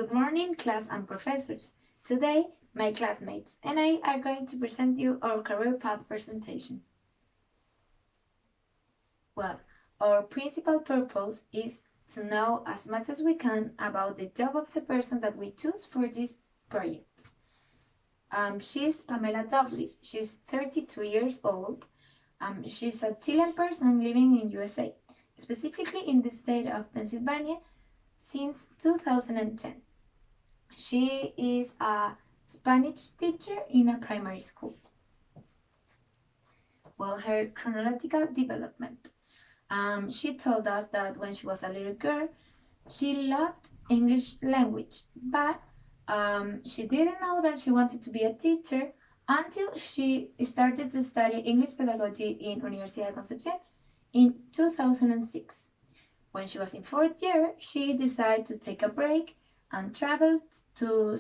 Good morning, class and professors. Today, my classmates and I are going to present you our career path presentation. Well, our principal purpose is to know as much as we can about the job of the person that we choose for this project. She's Pamela Dobley. She's 32 years old. She's a Chilean person living in USA, specifically in the state of Pennsylvania, since 2010. She is a Spanish teacher in a primary school. Well, her chronological development. She told us that when she was a little girl, she loved English language, but she didn't know that she wanted to be a teacher until she started to study English pedagogy in Universidad de Concepción in 2006. When she was in fourth year, she decided to take a break and traveled to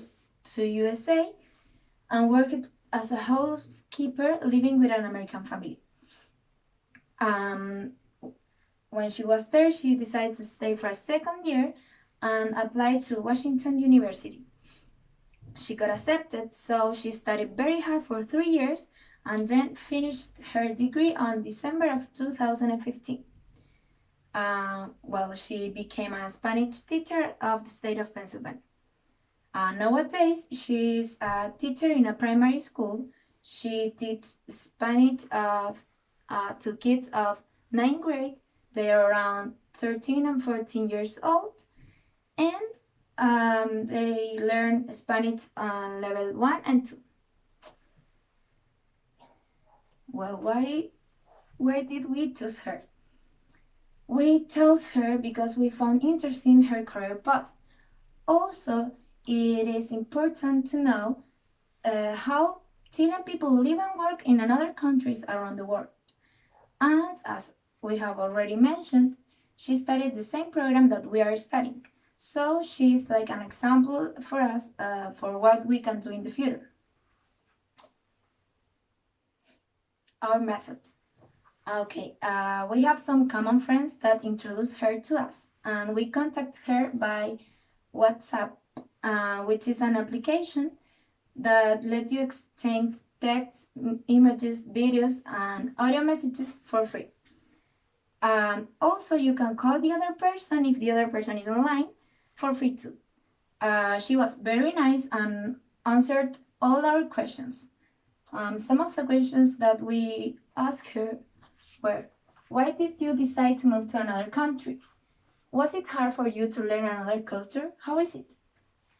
USA and worked as a housekeeper living with an American family. When she was there, she decided to stay for a second year and applied to Washington University. She got accepted, so she studied very hard for 3 years and then finished her degree on December of 2015. She became a Spanish teacher of the state of Pennsylvania. Nowadays, she's a teacher in a primary school. She teaches Spanish to kids of 9th grade. They are around 13 and 14 years old, and they learn Spanish on level 1 and 2. Well, why did we choose her? We chose her because we found interesting her career path. Also, it is important to know how Chilean people live and work in other countries around the world. And as we have already mentioned, she studied the same program that we are studying. So she's like an example for us for what we can do in the future. Our methods. Okay, we have some common friends that introduce her to us, and we contact her by WhatsApp, which is an application that lets you exchange text, images, videos, and audio messages for free. Also, you can call the other person if the other person is online for free too. She was very nice and answered all our questions. Some of the questions that we asked her were, why did you decide to move to another country? Was it hard for you to learn another culture? How is it?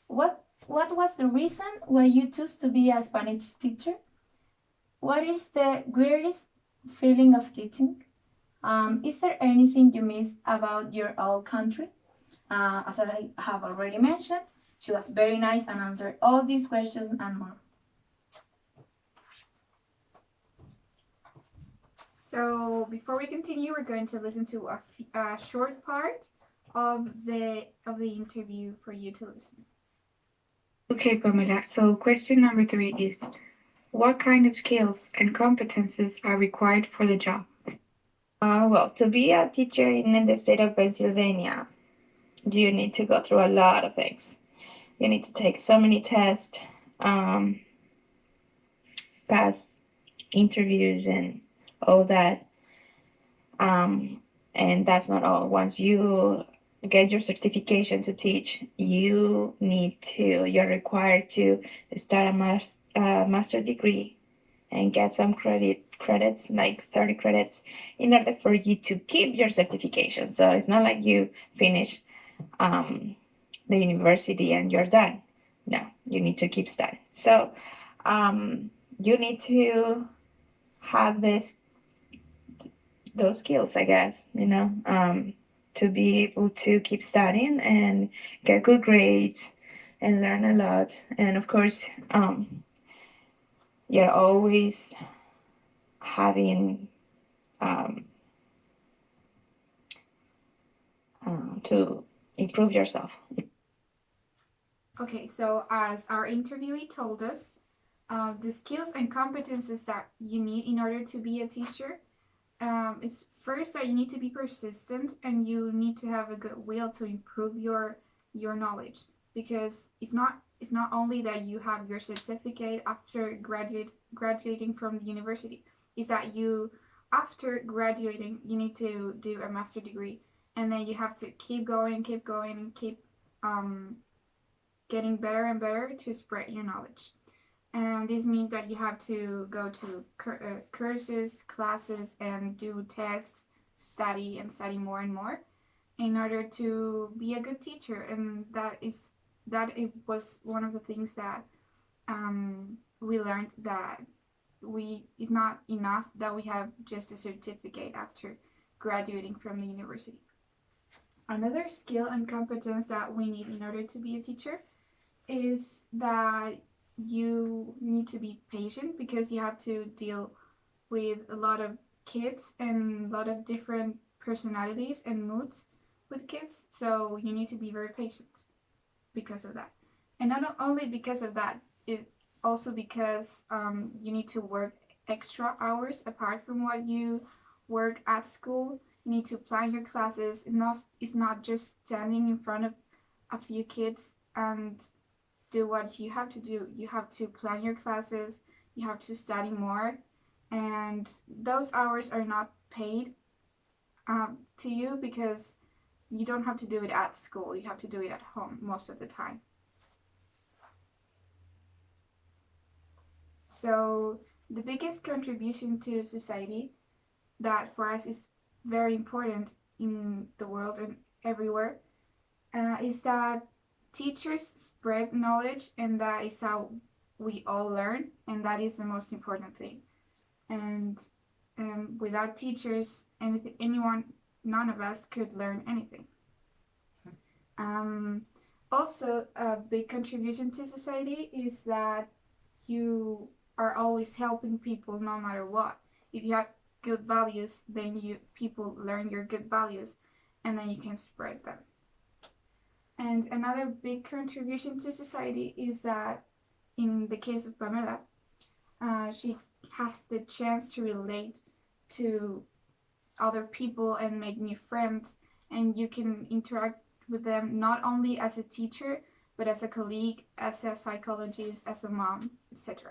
What was the reason why you chose to be a Spanish teacher? What is the greatest feeling of teaching? Is there anything you miss about your old country? As I have already mentioned, she was very nice and answered all these questions and more. So before we continue, we're going to listen to a short part of the interview for you to listen. Okay, Pamela. So question number 3 is, what kind of skills and competences are required for the job? To be a teacher in the state of Pennsylvania, you need to go through a lot of things. You need to take so many tests, pass interviews and all that. And that's not all. Once you get your certification to teach, you're required to start a master degree and get some credits, like 30 credits, in order for you to keep your certification. So it's not like you finish the university and you're done. No, you need to keep studying. So you need to have those skills, I guess, to be able to keep studying and get good grades and learn a lot. And of course, you're always having to improve yourself. Okay, so as our interviewee told us, the skills and competences that you need in order to be a teacher is first that you need to be persistent and you need to have a good will to improve your knowledge. because it's not only that you have your certificate after graduating from the university. Is that you, after graduating, you need to do a master degree, and then you have to keep going, and keep um, getting better and better to spread your knowledge. And this means that you have to go to courses, classes, and do tests, study and study more and more in order to be a good teacher. And that it was one of the things that we learned, that it's not enough that we have just a certificate after graduating from the university. Another skill and competence that we need in order to be a teacher is that you need to be patient, because you have to deal with a lot of kids and a lot of different personalities and moods with kids. So you need to be very patient because of that. And not only because of that, it also because you need to work extra hours apart from what you work at school. You need to plan your classes. It's not just standing in front of a few kids and do what you have to do. You have to plan your classes, you have to study more, and those hours are not paid to you, because you don't have to do it at school. You have to do it at home most of the time. So the biggest contribution to society that for us is very important in the world and everywhere is that teachers spread knowledge, and that is how we all learn, and that is the most important thing. And without teachers, anyone, none of us could learn anything. Also, a big contribution to society is that you are always helping people no matter what. If you have good values, then people learn your good values, and then you can spread them. And another big contribution to society is that in the case of Pamela, she has the chance to relate to other people and make new friends, and you can interact with them not only as a teacher, but as a colleague, as a psychologist, as a mom, etc.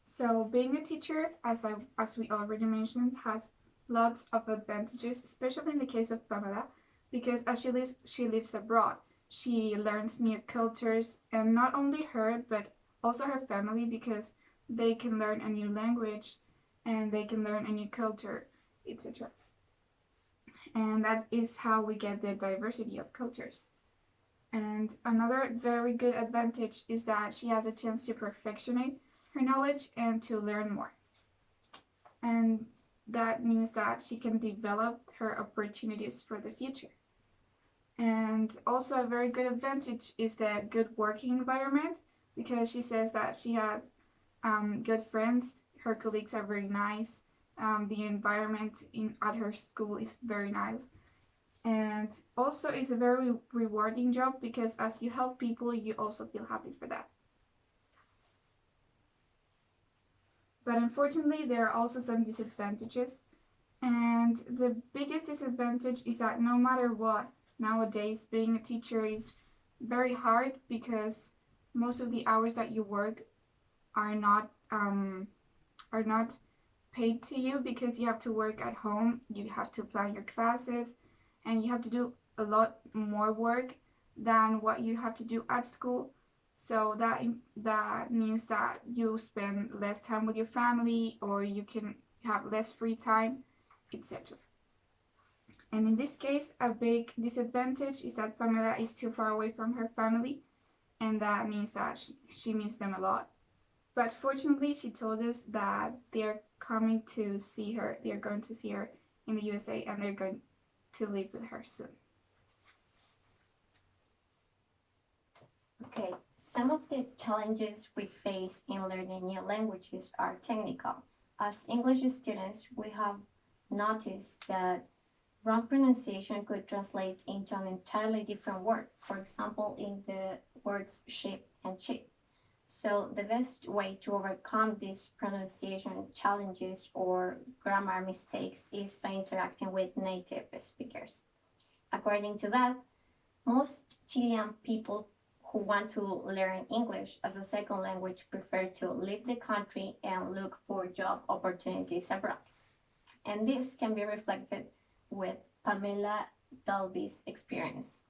So being a teacher, as we already mentioned, has lots of advantages, especially in the case of Pamela, because as she lives abroad, she learns new cultures, and not only her, but also her family, because they can learn a new language and they can learn a new culture, etc. And that is how we get the diversity of cultures. And another very good advantage is that she has a chance to perfectionate her knowledge and to learn more. And that means that she can develop her opportunities for the future. And also a very good advantage is the good working environment, because she says that she has good friends, her colleagues are very nice, the environment at her school is very nice. And also it's a very rewarding job, because as you help people, you also feel happy for that. But unfortunately, there are also some disadvantages. And the biggest disadvantage is that no matter what, nowadays being a teacher is very hard, because most of the hours that you work are not paid to you, because you have to work at home, you have to plan your classes, and you have to do a lot more work than what you have to do at school. So that means that you spend less time with your family, or you can have less free time, etc. And in this case, a big disadvantage is that Pamela is too far away from her family, and that means that she misses them a lot. But fortunately, she told us that they're coming to see her. They're going to see her in the USA, and they're going to live with her soon. Okay, some of the challenges we face in learning new languages are technical. As English students, we have noticed that wrong pronunciation could translate into an entirely different word, for example, in the words sheep and sheep. So the best way to overcome these pronunciation challenges or grammar mistakes is by interacting with native speakers. According to that, most Chilean people who want to learn English as a second language prefer to leave the country and look for job opportunities abroad. And this can be reflected with Pamela Dalby's experience.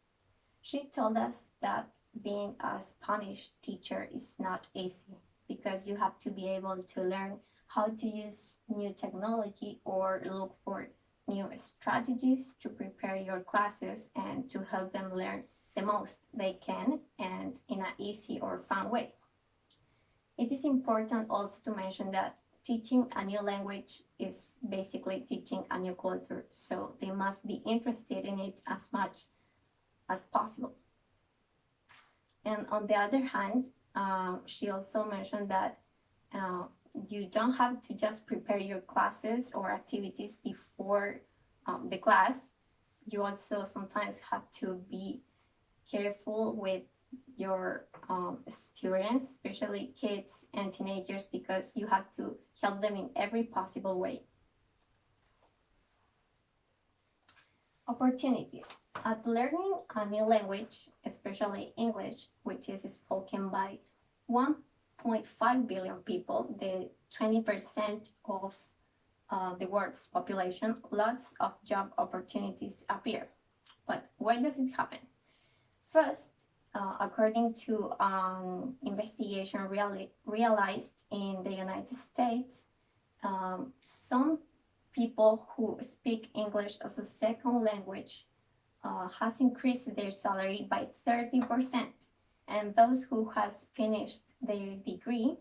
She told us that being a Spanish teacher is not easy because you have to be able to learn how to use new technology or look for new strategies to prepare your classes and to help them learn the most they can and in an easy or fun way. It is important also to mention that teaching a new language is basically teaching a new culture, so they must be interested in it as much as possible. And on the other hand, she also mentioned that you don't have to just prepare your classes or activities before the class. You also sometimes have to be careful with your students, especially kids and teenagers, because you have to help them in every possible way. Opportunities. At learning a new language, especially English, which is spoken by 1.5 billion people, the 20% of the world's population, lots of job opportunities appear. But why does it happen? First, according to an investigation realized in the United States, some people who speak English as a second language has increased their salary by 30%, and those who has finished their degree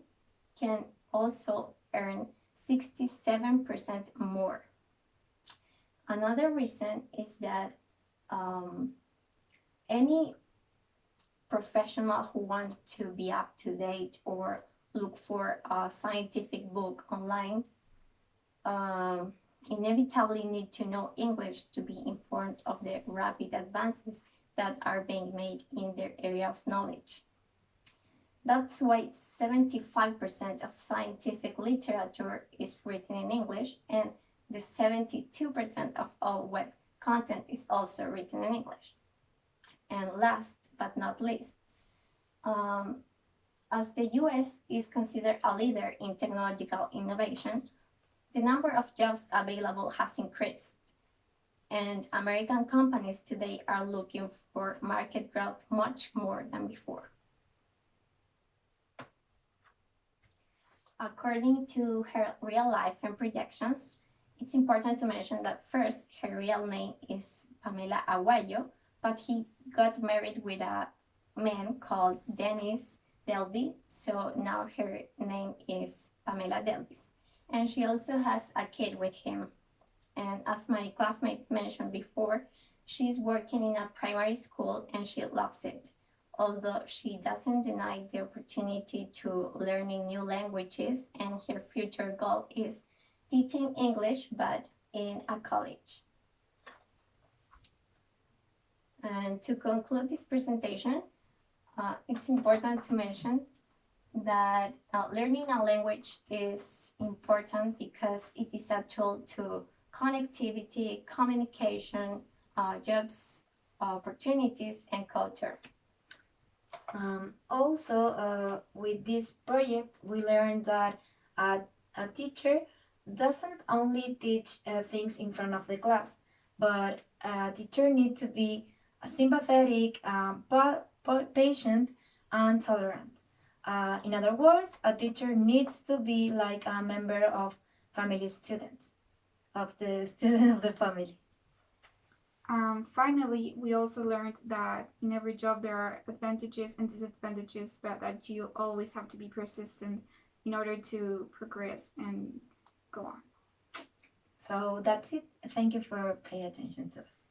can also earn 67% more. Another reason is that any professional who want to be up to date or look for a scientific book online inevitably need to know English to be informed of the rapid advances that are being made in their area of knowledge. That's why 75% of scientific literature is written in English, and the 72% of all web content is also written in English. And last but not least, as the US is considered a leader in technological innovation, the number of jobs available has increased, and American companies today are looking for market growth much more than before. According to her real life and projections, it's important to mention that first, her real name is Pamela Aguayo, but he got married with a man called Dennis Delby, so now her name is Pamela Delbis. And she also has a kid with him. And as my classmate mentioned before, she's working in a primary school and she loves it, although she doesn't deny the opportunity to learning new languages, and her future goal is teaching English but in a college. And to conclude this presentation, it's important to mention that learning a language is important because it is a tool to connectivity, communication, jobs, opportunities, and culture. Also, with this project, we learned that a teacher doesn't only teach things in front of the class, but a teacher needs to be sympathetic, patient, and tolerant. In other words, a teacher needs to be like a member of family students, of the student of the family. Finally, we also learned that in every job there are advantages and disadvantages, but that you always have to be persistent in order to progress and go on. So that's it. Thank you for paying attention to us.